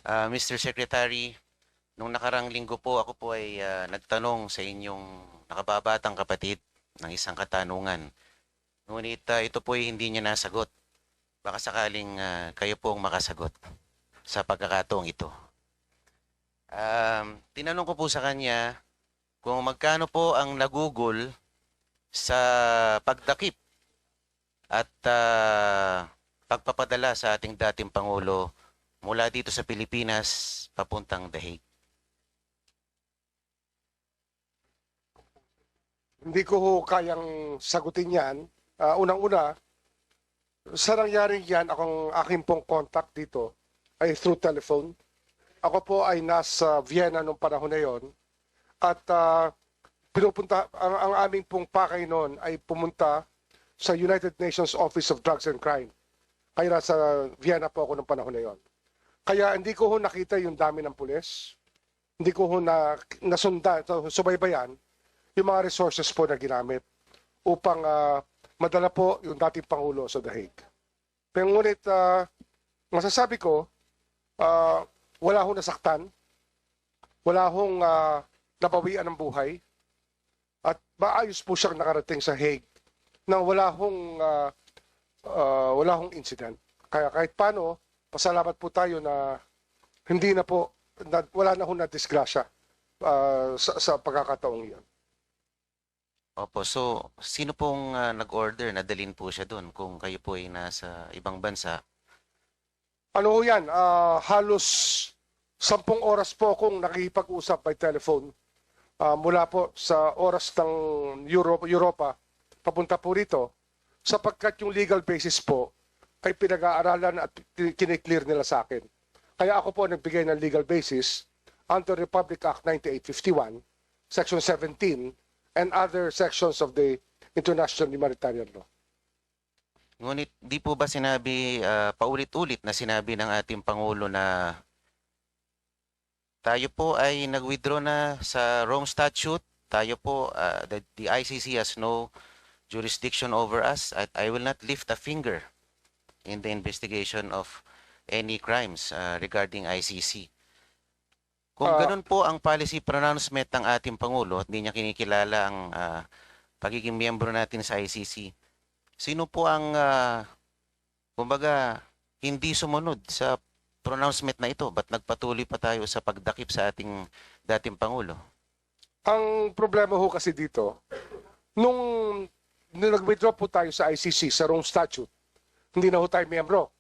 Mr. Secretary, nung nakarang linggo po ako po ay nagtanong sa inyong nakababatang kapatid ng isang katanungan. Ngunit ito po ay hindi niya nasagot. Baka sakaling kayo po ang makasagot sa pagkakataong ito. Tinanong ko po sa kanya kung magkano po ang nagugol sa pagdakip at pagpapadala sa ating dating Pangulo mula dito sa Pilipinas papuntang The Hague. Hindi ko ho kayang sagutin yan. Unang-una, sa nangyaring yan, aking pong contact dito ay through telephone. Ako po ay nasa Vienna nung panahon na yon. At ang aming pong pakay noon ay pumunta sa United Nations Office of Drugs and Crime. Kaya nasa Vienna po ako nung panahon na yon. Kaya hindi ko ho nakita yung dami ng pulis. Hindi ko ho subaybayan yung mga resources po na ginamit upang madala po yung dating Pangulo sa The Hague. Pero ngunit masasabi ko, wala hong nasaktan, wala hong nabawian ng buhay, at maayos po siyang nakarating sa Hague nang wala hong incident. Kaya kahit paano, pasalamat po tayo na hindi na po, wala na hong na-disgrasya sa pagkakataong iyon. Opo, so sino pong nag-order na dalhin po siya doon kung kayo po ay nasa ibang bansa? Ano ho yan? Halos 10 oras po akong nakikipag-usap by telephone mula po sa oras ng Europa papunta po rito sapagkat yung legal basis po ay pinag-aaralan at kiniklear nila sa akin. Kaya ako po nagbigay ng legal basis under Republic Act 9851, Section 17, and other sections of the International Humanitarian Law. Ngunit di po ba sinabi, paulit-ulit na sinabi ng ating Pangulo na tayo po ay nag-withdraw na sa Rome Statute, tayo po, the ICC has no jurisdiction over us, at I will not lift a finger in the investigation of any crimes regarding ICC. Kung ganun po ang policy pronouncement ng ating Pangulo at hindi niya kinikilala ang pagiging miyembro natin sa ICC, sino po ang, kumbaga, hindi sumunod sa pronouncement na ito? Ba't nagpatuloy pa tayo sa pagdakip sa ating dating Pangulo? Ang problema ho kasi dito, nung nag-withdraw po tayo sa ICC, sa Rome Statute, hindi na ho tayo miyembro.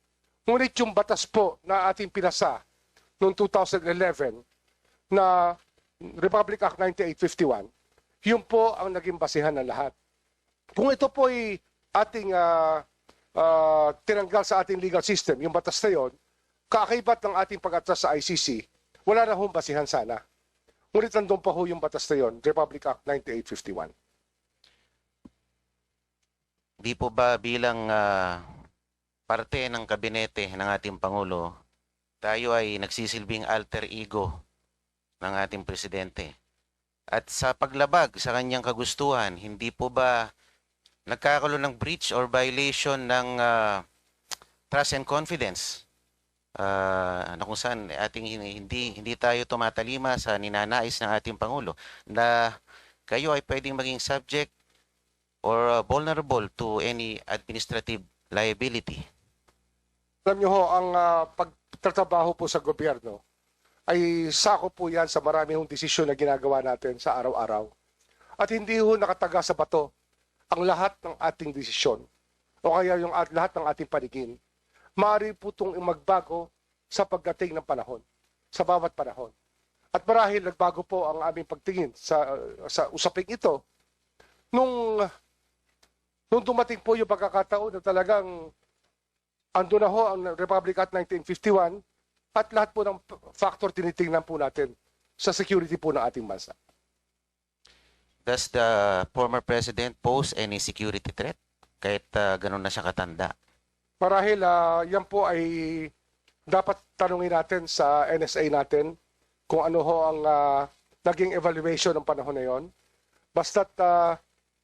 Ngunit yung batas po na ating pinasa noong 2011 na Republic Act 9851, yun po ang naging basihan ng lahat. Kung ito po ay ating tinanggal sa ating legal system, yung batas na yun, kaakibat ng ating pag-atras sa ICC, wala na hong basihan sana. Ngunit nandun pa ho yung batas na yun, Republic Act 9851. Di po ba bilang parte ng kabinete ng ating Pangulo, tayo ay nagsisilbing alter ego ng ating presidente? At sa paglabag sa kanyang kagustuhan, hindi po ba nagkakaroon ng breach or violation ng trust and confidence? Na kung saan hindi tayo tumatalima sa ninanais ng ating Pangulo na kayo ay pwedeng maging subject or vulnerable to any administrative liability. Alam niyo ho, ang pagtatrabaho po sa gobyerno ay sako po yan sa marami hong desisyon na ginagawa natin sa araw-araw. At hindi ho nakataga sa bato ang lahat ng ating desisyon o kaya yung lahat ng ating paningin. Maaari po itong magbago sa pagdating ng panahon, sa bawat panahon. At marahil nagbago po ang aming pagtingin sa usaping ito nung dumating po yung pagkakataon na talagang ando na ho ang Republic Act 1951 at lahat po ng factor tinitingnan po natin sa security po ng ating bansa. Does the former president pose any security threat kahit ganun na siya katanda? Marahil yan po ay dapat tanungin natin sa NSA natin kung ano ho ang naging evaluation ng panahon na yon. Basta't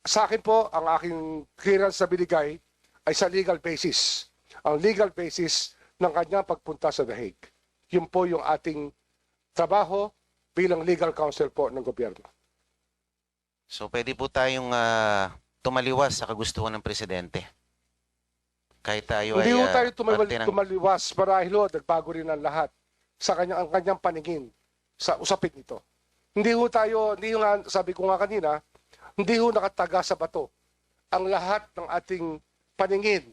sa akin po, ang aking clearance na binigay ay sa legal basis. Ang legal basis ng kanyang pagpunta sa The Hague. Yun po yung ating trabaho bilang legal counsel po ng gobyerno. So pwede po tayong tumaliwas sa kagustuhan ng presidente. Kahit tayo Hindi ay ho tayo parte ng... tumaliwas marahil ho, nagbago rin ang lahat sa ang kanyang paningin sa usapin ito. Hindi ho tayo, hindi ho nga, sabi ko nga kanina, hindi ho nakataga sa bato ang lahat ng ating paningin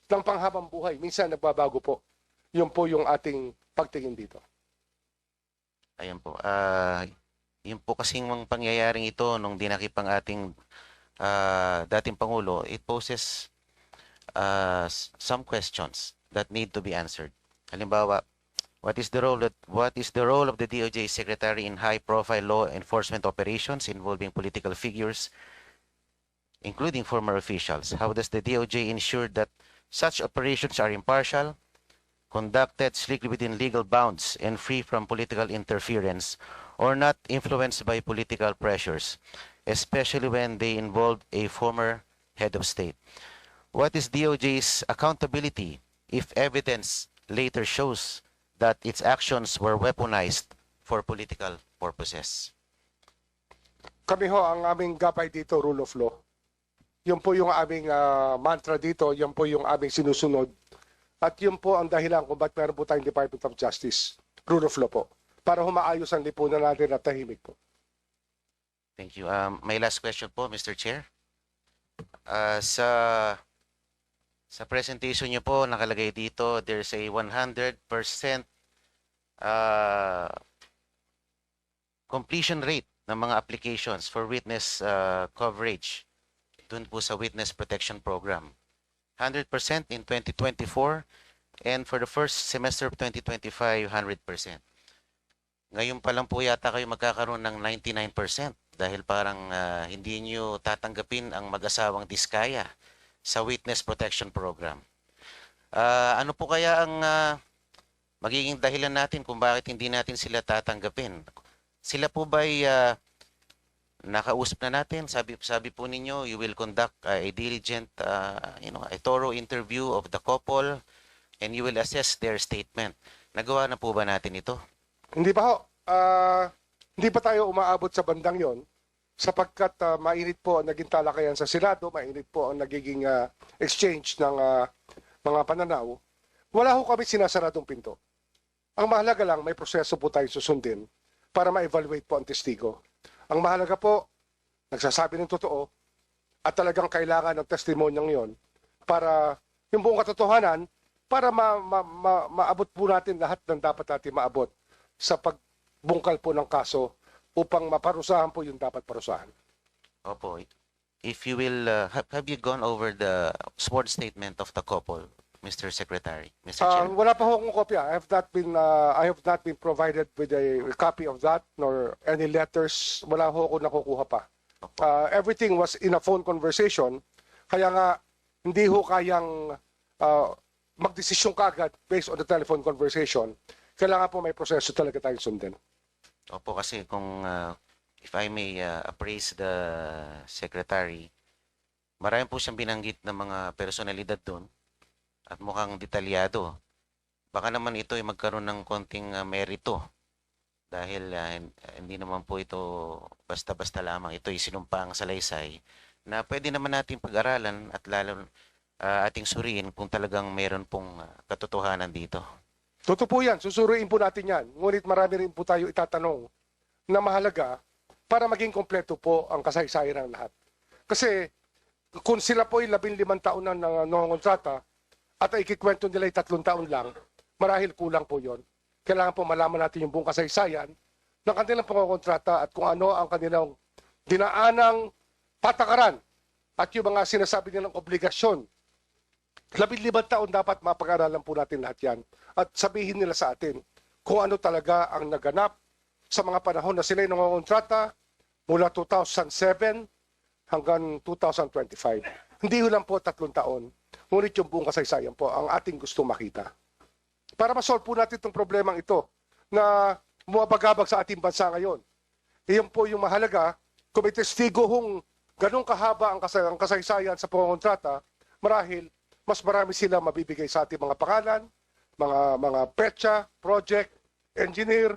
ng panghabang buhay. Minsan nagbabago po. Yun po yung ating pagtingin dito. Ayan po. Yun po kasing mga pangyayaring ito nung dinakip ang ating dating Pangulo, it poses some questions that need to be answered. Halimbawa, what is the role of the DOJ Secretary in high-profile law enforcement operations involving political figures, including former officials? How does the DOJ ensure that such operations are impartial, conducted strictly within legal bounds, and free from political interference, or not influenced by political pressures, especially when they involve a former head of state? What is DOJ's accountability if evidence later shows that its actions were weaponized for political purposes? Kami ho, ang aming gabay dito, rule of law. Yun po yung aming mantra dito, yun po yung aming sinusunod. At yun po ang dahilan kung ba't meron po tayong Department of Justice, rule of law po, para humaayos ang lipunan natin at tahimik po. Thank you. My last question po, Mr. Chair. Sa presentation niyo po, nakalagay dito, there's a 100% completion rate ng mga applications for witness coverage dun po sa Witness Protection Program. 100% in 2024 and for the first semester of 2025, 100%. Ngayon pa lang po yata kayo magkakaroon ng 99% dahil parang hindi niyo tatanggapin ang mag-asawang diskaya sa Witness Protection Program. Ano po kaya ang magiging dahilan natin kung bakit hindi natin sila tatanggapin? Sila po ba'y nakausap na natin? Sabi po ninyo, you will conduct a diligent, a thorough interview of the couple and you will assess their statement. Nagawa na po ba natin ito? Hindi pa ho. Hindi pa tayo umaabot sa bandang yon sapagkat mainit po ang naging talakayan sa Senado, mainit po ang nagiging exchange ng mga pananaw. Wala ho kami sinasaradong pinto. Ang mahalaga lang, may proseso po tayo susundin para ma-evaluate po ang testigo. Ang mahalaga po, nagsasabi ng totoo at talagang kailangan ng testimonyang yon para yung buong katotohanan, para maabot po natin lahat ng dapat natin maabot sa pagbungkal po ng kaso upang maparusahan po yung dapat parusahan. Opo. If you will, have you gone over the sworn statement of the couple, Mr. Secretary? Mr. Chair? Wala pa ho akong kopya. I have not been provided with a copy of that nor any letters. Wala ho ako nakukuha pa. Everything was in a phone conversation. Kaya nga, hindi ho kayang magdesisyon kaagad based on the telephone conversation. Kailangan po may proseso talaga tayong sundin. Opo, kasi kung, if I may appraise the Secretary, marami po siyang binanggit ng mga personalidad doon at mukhang detalyado. Baka naman ito ay magkaroon ng konting merito dahil hindi naman po ito basta-basta lamang. Ito ay sinumpaang salaysay na pwede naman natin pag-aralan at lalo ating suriin kung talagang meron pong katotohanan dito. Totoo po yan. Susuruin po natin yan. Ngunit marami rin po tayo itatanong na mahalaga para maging kompleto po ang kasaysayan ng lahat. Kasi kung sila po ay 15 taon na nangongontrata at ay ikikwento nila ay 3 taon lang, marahil kulang po yon. Kailangan po malaman natin yung buong kasaysayan ng kanilang pangongontrata at kung ano ang kanilang dinaanang patakaran at yung mga sinasabi nilang obligasyon. 15 taon dapat mapag-aralan po natin lahat yan at sabihin nila sa atin kung ano talaga ang naganap sa mga panahon na sila ay nangongontrata mula 2007 hanggang 2025. Hindi lang po 3 taon, ngunit yung buong kasaysayan po ang ating gusto makita. Para masolve po natin itong problemang ito na bumabagabag sa ating bansa ngayon. Iyon po yung mahalaga, kung may testigo hong ganong kahaba ang kasaysayan sa pangongontrata, marahil mas marami sila mabibigay sa ating mga pangalan, mga petsa, project, engineer,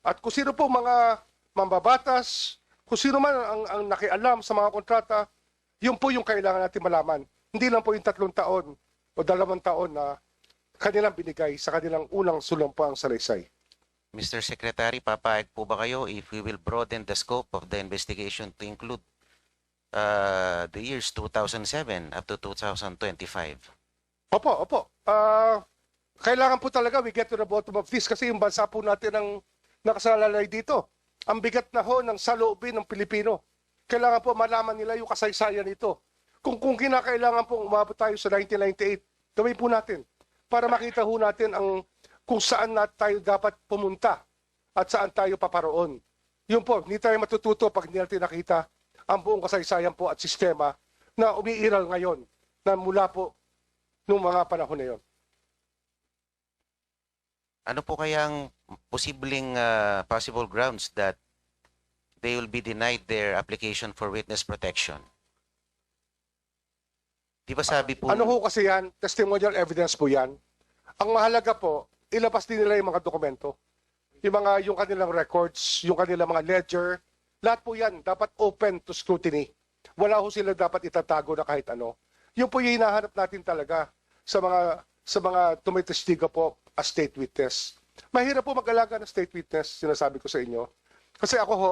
at kung sino po mga mambabatas, kung sino man ang nakialam sa mga kontrata, yun po yung kailangan natin malaman. Hindi lang po yung 3 taon o 2 taon na kanilang binigay sa kanilang unang sulumpang salaysay. Mr. Secretary, papayag po ba kayo if we will broaden the scope of the investigation to include the years 2007 up to 2025? Opo. Kailangan po talaga we get to the bottom of this kasi yung bansa po natin ang nakasalalay dito. Ang bigat na ho ng saloobin ng Pilipino. Kailangan po malaman nila yung kasaysayan nito. Kung kinakailangan po umabot tayo sa 1998, gawin po natin para makita ho natin kung saan tayo dapat pumunta at saan tayo paparoon. Yun po, hindi tayo matututo pag hindi natin nakita ang buong kasaysayan po at sistema na umiiral ngayon na mula po nung mga panahon na yun. Ano po kayang posibleng possible grounds that they will be denied their application for witness protection? Di ba sabi po... Ano ho kasi yan? Testimonial evidence po yan. Ang mahalaga po, ilabas din nila yung mga dokumento. Yung kanilang records, yung kanilang mga ledger. Lahat po yan dapat open to scrutiny. Wala ho sila dapat itatago na kahit ano. Yun po yung hinahanap natin talaga sa mga tumitestiga po as state witness. Mahirap po mag-alaga ng state witness, sinasabi ko sa inyo. Kasi ako ho,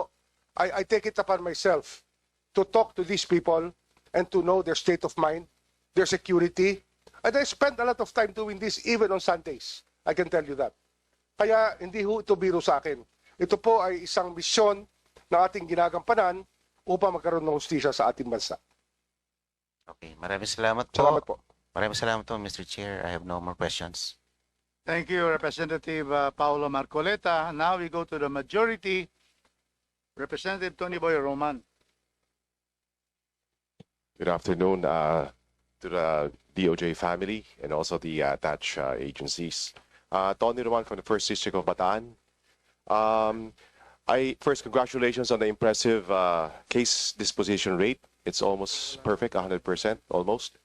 I take it upon myself to talk to these people and to know their state of mind, their security. And I spend a lot of time doing this even on Sundays. I can tell you that. Kaya hindi ho ito biro sa akin. Ito po ay isang misyon na ating ginagampanan upang magkaroon ng hustisya sa ating bansa. Okay, maraming salamat po. Salamat po. Maraming salamat po, Mr. Chair. I have no more questions. Thank you, Representative Paulo Marcoleta. Now we go to the majority. Representative Tony Boy Roman. Good afternoon to the DOJ family and also the attached agencies. Tony Roman from the 1st District of Bataan. First, congratulations on the impressive case disposition rate. It's almost perfect, 100%, almost.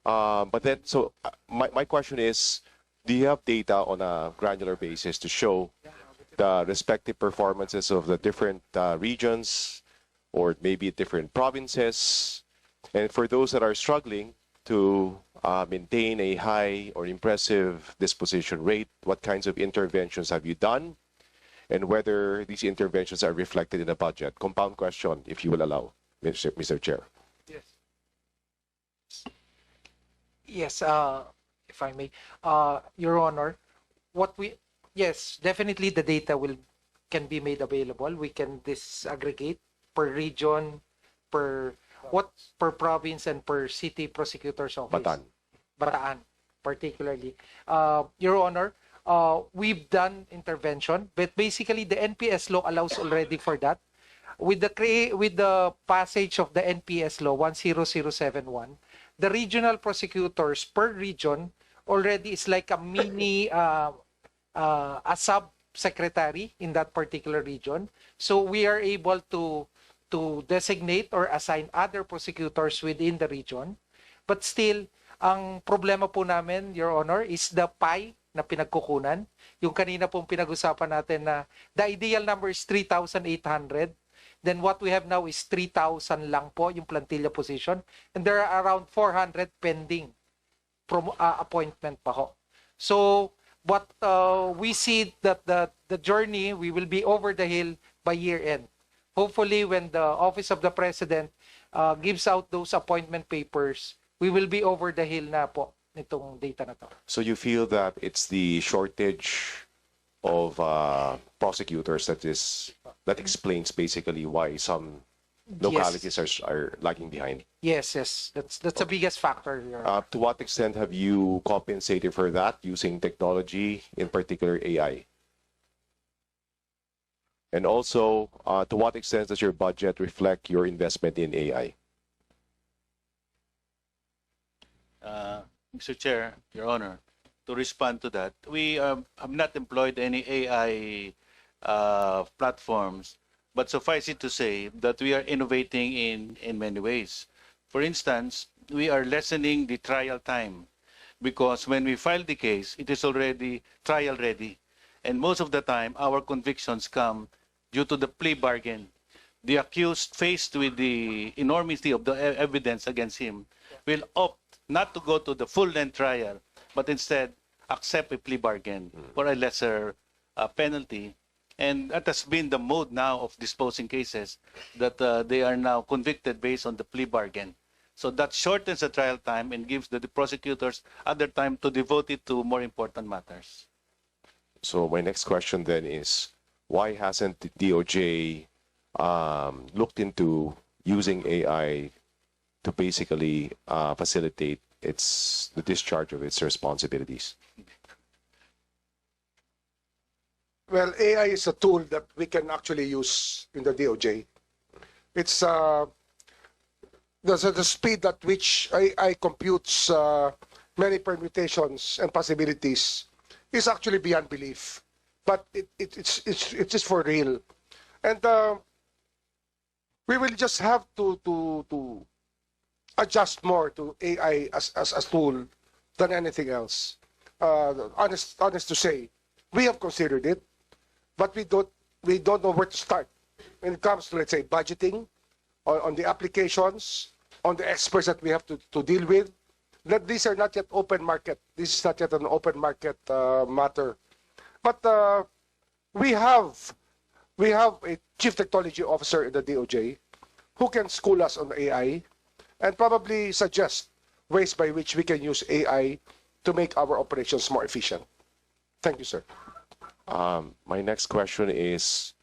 My question is, do you have data on a granular basis to show the respective performances of the different regions or maybe different provinces? And for those that are struggling to maintain a high or impressive disposition rate, what kinds of interventions have you done? And whether these interventions are reflected in the budget? Compound question, if you will allow, Mr. Chair. Yes. Yes, if I may, Your Honor, yes, definitely the data can be made available. We can disaggregate per region, per province and per city prosecutor's office. Bataan, particularly. Your Honor, we've done intervention, but basically the NPS law allows already for that. With the passage of the NPS law 10071, the regional prosecutors per region already is like a mini a sub-secretary in that particular region. So we are able to designate or assign other prosecutors within the region. But still, ang problema po namin, Your Honor, is the pie na pinagkukunan. Yung kanina pong pinag-usapan natin na the ideal number is 3,800. Then what we have now is 3,000 lang po yung plantilla position. And there are around 400 pending appointment pa ho. So, but we see that the journey, we will be over the hill by year end. Hopefully, when the Office of the President gives out those appointment papers, we will be over the hill na po nitong data na to. So you feel that it's the shortage of prosecutors that explains basically why some localities are lagging behind? Yes, that's the biggest factor here. To what extent have you compensated for that using technology, in particular AI? And also, to what extent does your budget reflect your investment in AI? Mr. Chair, Your Honor, to respond to that, we have not employed any AI platforms, but suffice it to say that we are innovating in many ways. For instance, we are lessening the trial time because when we file the case, it is already trial ready. And most of the time, our convictions come due to the plea bargain. The accused, faced with the enormity of the evidence against him, will opt not to go to the full-length trial, but instead accept a plea bargain for a lesser penalty. And that has been the mode now of disposing cases, that they are now convicted based on the plea bargain. So that shortens the trial time and gives the prosecutors other time to devote it to more important matters. So my next question then is, why hasn't the DOJ looked into using AI to basically facilitate the discharge of its responsibilities? Well, AI is a tool that we can actually use in the DOJ. It's the speed at which AI computes many permutations and possibilities is actually beyond belief. But it's just for real. And we will just have to adjust more to AI as a tool than anything else. Honest to say, we have considered it, but we don't know where to start when it comes to, let's say, budgeting, on the applications, on the experts that we have to deal with. That these are not yet open market. This is not yet an open market matter. But we have a chief technology officer in the DOJ who can school us on AI and probably suggest ways by which we can use AI to make our operations more efficient. Thank you, sir. My next question is,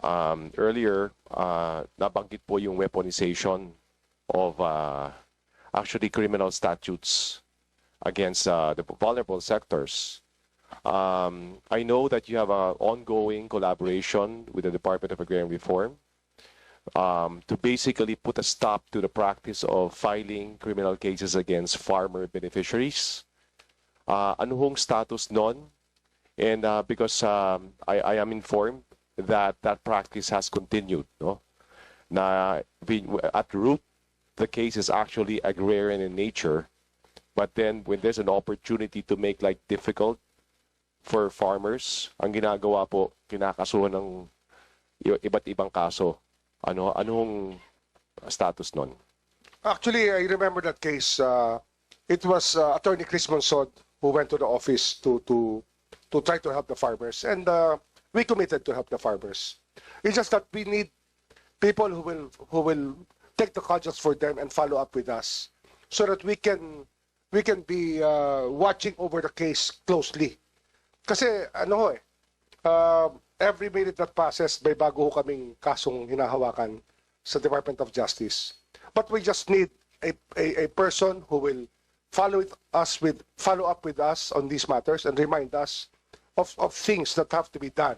earlier, nabanggit po yung weaponization of actually criminal statutes against the vulnerable sectors. I know that you have an ongoing collaboration with the Department of Agrarian Reform to basically put a stop to the practice of filing criminal cases against farmer beneficiaries. Ano hong status nun? And because I am informed that that practice has continued, no? Na at root, the case is actually agrarian in nature, but then when there's an opportunity to make life difficult for farmers, ang ginagawa po, kinakasuhan ng iba't ibang kaso. Anong status nun? Actually, I remember that case. It was Attorney Chris Monsod who went to the office to try to help the farmers, and we committed to help the farmers. It's just that we need people who will take the cudgels for them and follow up with us, so that we can be watching over the case closely. Kasi every minute that passes, may bago ho kaming kasong hinahawakan sa Department of Justice. But we just need a person who will follow up with us on these matters and remind us of things that have to be done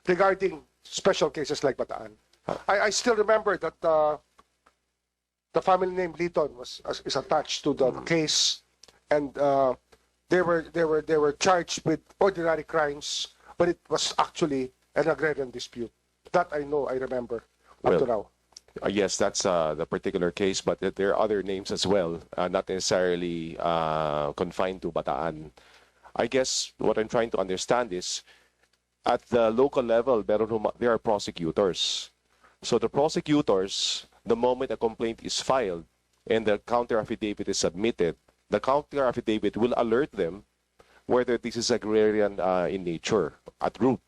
regarding special cases like Bataan. I still remember that the family name Liton is attached to the case, and they were charged with ordinary crimes, but it was actually an agrarian dispute. That I remember up to now. Yes, that's the particular case, but there are other names as well, not necessarily confined to Bataan. I guess what I'm trying to understand is, at the local level, there are prosecutors. So the prosecutors, the moment a complaint is filed and the counter affidavit is submitted, the counter affidavit will alert them whether this is agrarian in nature at root.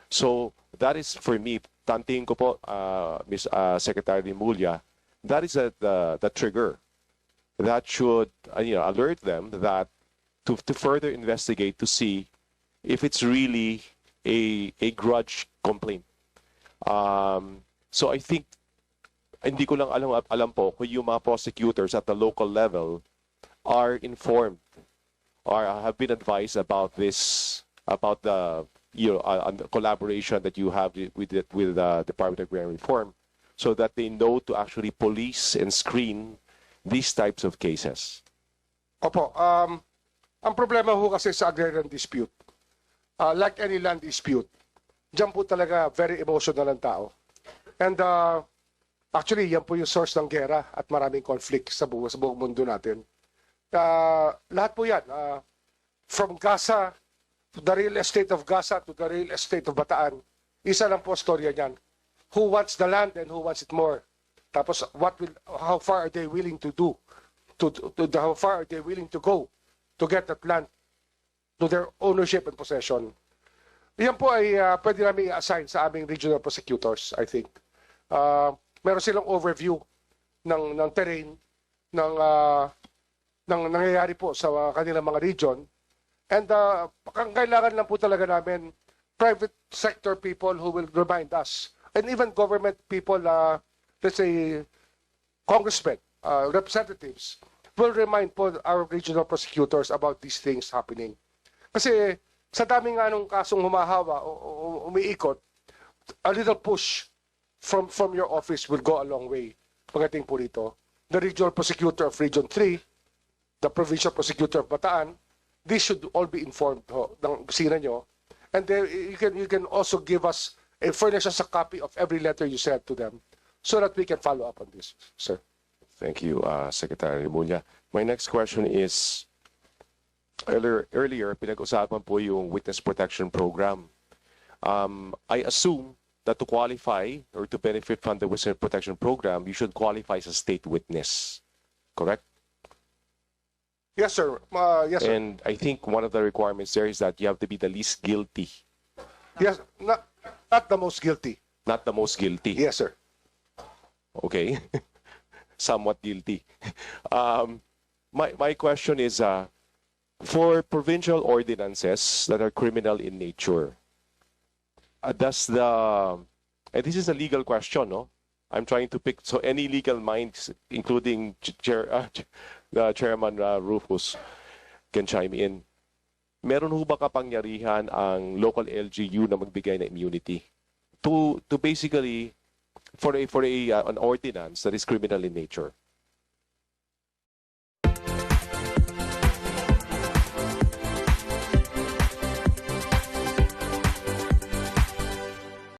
So that is, for me, tantingin ko po, Ms. Secretary Remulla, that is the trigger that should alert them that to further investigate to see if it's really a grudge complaint. So I think, hindi ko lang alam po kung yung mga prosecutors at the local level are informed or have been advised about this, about the the collaboration that you have with the Department of Agrarian Reform, so that they know to actually police and screen these types of cases. Opo, ang problema ho kasi sa agrarian dispute, like any land dispute, diyan po talaga very emotional ang tao. And actually, yan po yung source ng gera at maraming conflict sa buong mundo natin. Lahat po yan, from Gaza, the real estate of Gaza to the real estate of Bataan, isa lang po storya niyan. Who wants the land and who wants it more? Tapos how far are they willing to do? How far are they willing to go to get that land to their ownership and possession? Yan po ay pwede namin i-assign sa aming regional prosecutors, I think. Meron silang overview ng terrain ng nangyayari po sa kanilang mga region. And kailangan lang po talaga namin private sector people who will remind us, and even government people, let's say congressmen, representatives, will remind po our regional prosecutors about these things happening. Kasi sa dami nga nung kasong humahawa o umiikot, a little push from your office will go a long way pagdating po rito. The regional prosecutor of Region 3, the provincial prosecutor of Bataan, these should all be informed ng opisina nyo. And you can also give us, furnish us a copy of every letter you sent to them so that we can follow up on this, sir. Thank you, Secretary Remulla. My next question is, earlier pinag-usapan po yung Witness Protection Program. I assume that to qualify or to benefit from the Witness Protection Program, you should qualify as a state witness, correct? Yes, sir. Yes, sir. And I think one of the requirements there is that you have to be the least guilty, Yes, not the most guilty. not the most guilty. Yes, sir. Okay, somewhat guilty. My question is, for provincial ordinances that are criminal in nature, does the, and this is a legal question, no? I'm trying to pick, so any legal minds, including Chairman Rufus, can chime in. Meron ho ba kapangyarihan ang local LGU na magbigay ng immunity to basically for an ordinance that is criminal in nature?